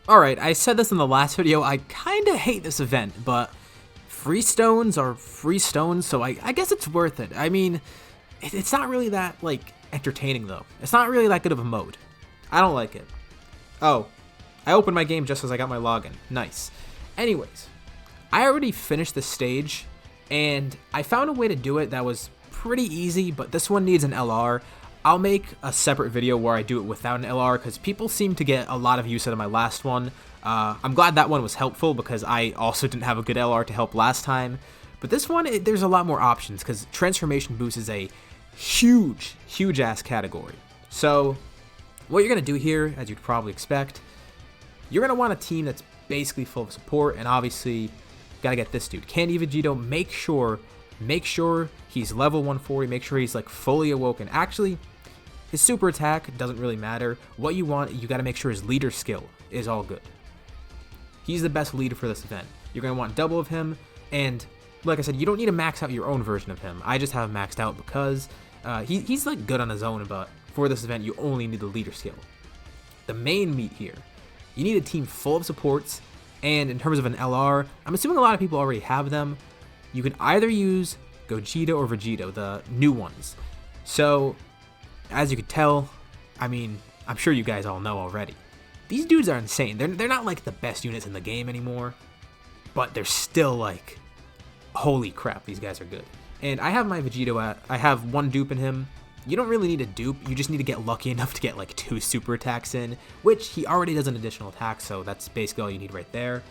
Alright, I said this in the last video, I kinda hate this event, but free stones are free stones, so I guess it's worth it. I mean, it's not really that, like, entertaining though. It's not really that good of a mode. I don't like it. Oh, I opened my game just as I got my login. Nice. Anyways, I already finished this stage, and I found a way to do it that was pretty easy, but this one needs an LR. I'll make a separate video where I do it without an LR, because people seem to get a lot of use out of my last one. I'm glad that one was helpful, because I also didn't have a good LR to help last time. But this one, there's a lot more options, because transformation boost is a huge, huge ass category. So what you're going to do here, as you'd probably expect, you're going to want a team that's basically full of support, and obviously got to get this dude. Candy Vegito, make sure he's level 140, make sure he's like fully awoken. Actually, his super attack doesn't really matter. What you want, you got to make sure his leader skill is all good. He's the best leader for this event. You're going to want double of him, and like I said, you don't need to max out your own version of him. I just have him maxed out because he's like good on his own, but for this event, you only need the leader skill. The main meat here, you need a team full of supports, and in terms of an LR, I'm assuming a lot of people already have them. You can either use Gogeta or Vegito, the new ones. So, as you can tell, I mean, I'm sure you guys all know already. These dudes are insane. They're not like the best units in the game anymore, but they're still like, holy crap, these guys are good. And I have my Vegito I have one dupe in him. You don't really need a dupe, you just need to get lucky enough to get like 2 super attacks in, which he already does an additional attack, so that's basically all you need right there.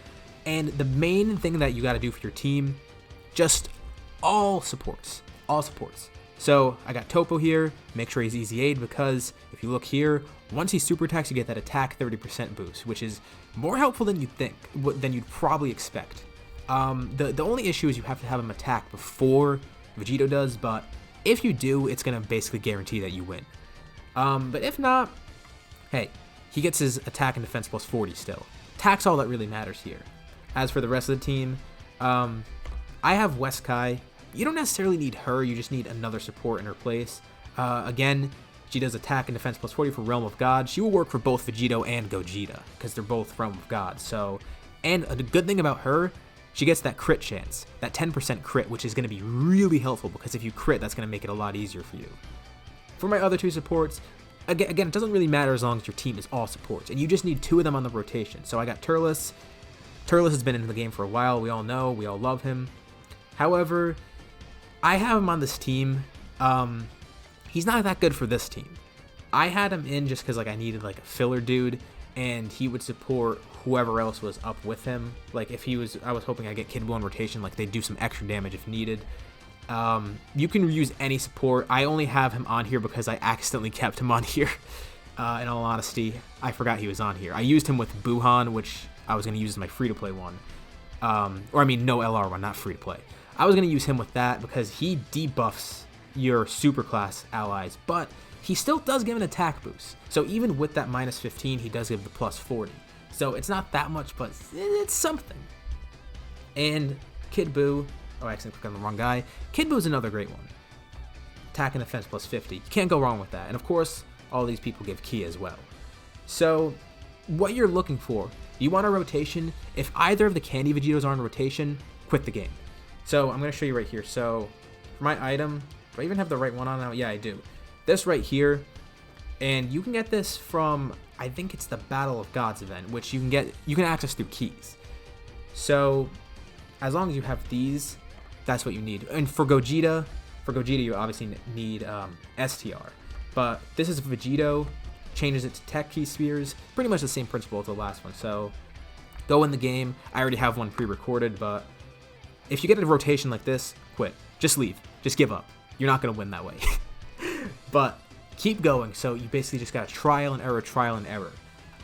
And the main thing that you got to do for your team, just all supports. So I got Topo here, make sure he's easy aid, because if you look here, once he super attacks, you get that attack 30% boost, which is more helpful than you'd think, than you'd probably expect. The only issue is you have to have him attack before Vegito does, but if you do, it's going to basically guarantee that you win. But if not, hey, he gets his attack and defense plus 40 still. Attack's all that really matters here. As for the rest of the team, I have Weskai. You don't necessarily need her, you just need another support in her place. Again, she does attack and defense plus 40 for Realm of God. She will work for both Vegito and Gogeta, because they're both Realm of God. So, and the good thing about her, she gets that crit chance, that 10% crit, which is going to be really helpful, because if you crit, that's going to make it a lot easier for you. For my other 2 supports, again, it doesn't really matter as long as your team is all supports, and you just need 2 of them on the rotation. So I got Turles. Turles has been in the game for a while, we all know, we all love him. However, I have him on this team. He's not that good for this team. I had him in just because like I needed like a filler dude, and he would support whoever else was up with him. Like if he was, I was hoping I'd get Kid Buu on rotation, like they'd do some extra damage if needed. You can use any support. I only have him on here because I accidentally kept him on here. In all honesty, I forgot he was on here. I used him with Buhan, which I was going to use as my free-to-play one. Or I mean, no LR one, not free-to-play. I was going to use him with that because he debuffs your superclass allies, but he still does give an attack boost. So even with that minus 15, he does give the plus 40. So it's not that much, but it's something. And Kid Buu, oh, I accidentally clicked on the wrong guy. Kid Buu is another great one. Attack and defense plus 50. You can't go wrong with that. And of course, all these people give Ki as well. So what you're looking for, you want a rotation. If either of the Candy Vegetos are on rotation, quit the game. So I'm going to show you right here. So for my item, do I even have the right one on now? Yeah, I do. This right here, and you can get this from, I think it's the Battle of Gods event, which you can access through keys. So as long as you have these, that's what you need. And for Gogeta you obviously need STR. But this is Vegito, changes it to Tech Key Spears, pretty much the same principle as the last one. So go in the game. I already have one pre-recorded, but if you get a rotation like this, quit. Just leave. Just give up. You're not going to win that way. But keep going. So you basically just got trial and error.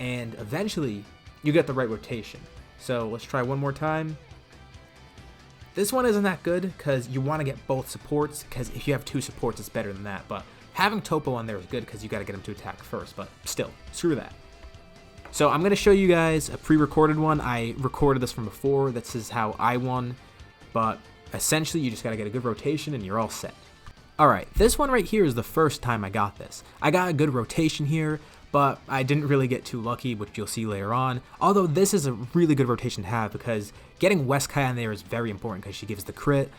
And eventually, you get the right rotation. So let's try one more time. This one isn't that good because you want to get both supports, because if you have 2 supports, it's better than that. But having Topo on there is good because you got to get him to attack first. But still, screw that. So I'm going to show you guys a pre-recorded one. I recorded this from before. This is how I won. But essentially, you just got to get a good rotation and you're all set. Alright, this one right here is the first time I got this. I got a good rotation here, but I didn't really get too lucky, which you'll see later on. Although this is a really good rotation to have because getting Weskai on there is very important because she gives the crit,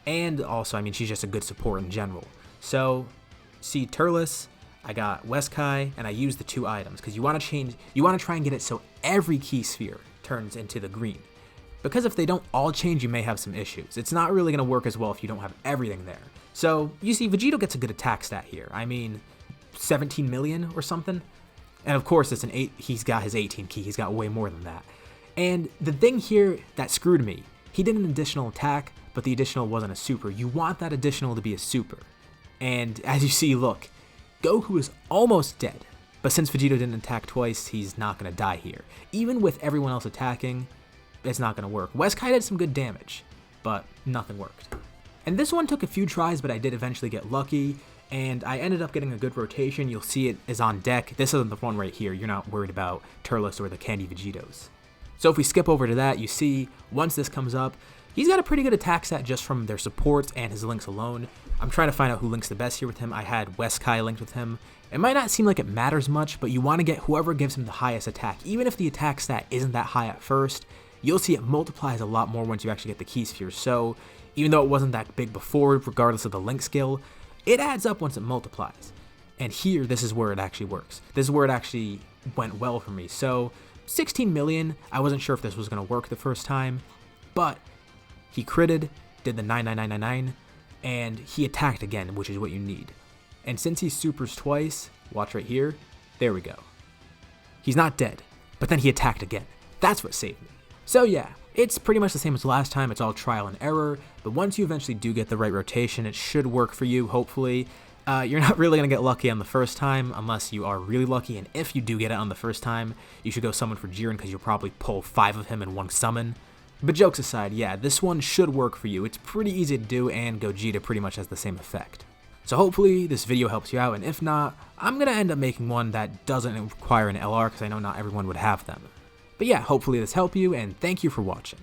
and also, I mean, she's just a good support in general. So, see Turles, I got Weskai, and I used the 2 items because you want to try and get it so every key sphere turns into the green. Because if they don't all change, you may have some issues. It's not really going to work as well if you don't have everything there. So, you see, Vegito gets a good attack stat here. I mean, 17 million or something. And of course, it's an 8. He's got his 18 key. He's got way more than that. And the thing here that screwed me, he did an additional attack, but the additional wasn't a super. You want that additional to be a super. And as you see, look, Goku is almost dead. But since Vegito didn't attack twice, he's not going to die here. Even with everyone else attacking, it's not going to work. Weskai did some good damage, but nothing worked. And this one took a few tries, but I did eventually get lucky, and I ended up getting a good rotation. You'll see it is on deck. This isn't the one right here. You're not worried about Turles or the Candy Vegitos. So if we skip over to that, you see, once this comes up, he's got a pretty good attack stat just from their supports and his links alone. I'm trying to find out who links the best here with him. I had Weskai linked with him. It might not seem like it matters much, but you want to get whoever gives him the highest attack. Even if the attack stat isn't that high at first, you'll see it multiplies a lot more once you actually get the key spheres. So even though it wasn't that big before, regardless of the link skill, it adds up once it multiplies. And here, this is where it actually works. This is where it actually went well for me. So 16 million, I wasn't sure if this was going to work the first time, but he critted, did the 99999, and he attacked again, which is what you need. And since he supers twice, watch right here, there we go. He's not dead, but then he attacked again. That's what saved me. So yeah, it's pretty much the same as last time. It's all trial and error, but once you eventually do get the right rotation, it should work for you, hopefully. You're not really going to get lucky on the first time unless you are really lucky, and if you do get it on the first time, you should go summon for Jiren because you'll probably pull 5 of him in one summon. But jokes aside, yeah, this one should work for you. It's pretty easy to do, and Gogeta pretty much has the same effect. So hopefully this video helps you out, and if not, I'm going to end up making one that doesn't require an LR because I know not everyone would have them. But yeah, hopefully this helped you, and thank you for watching.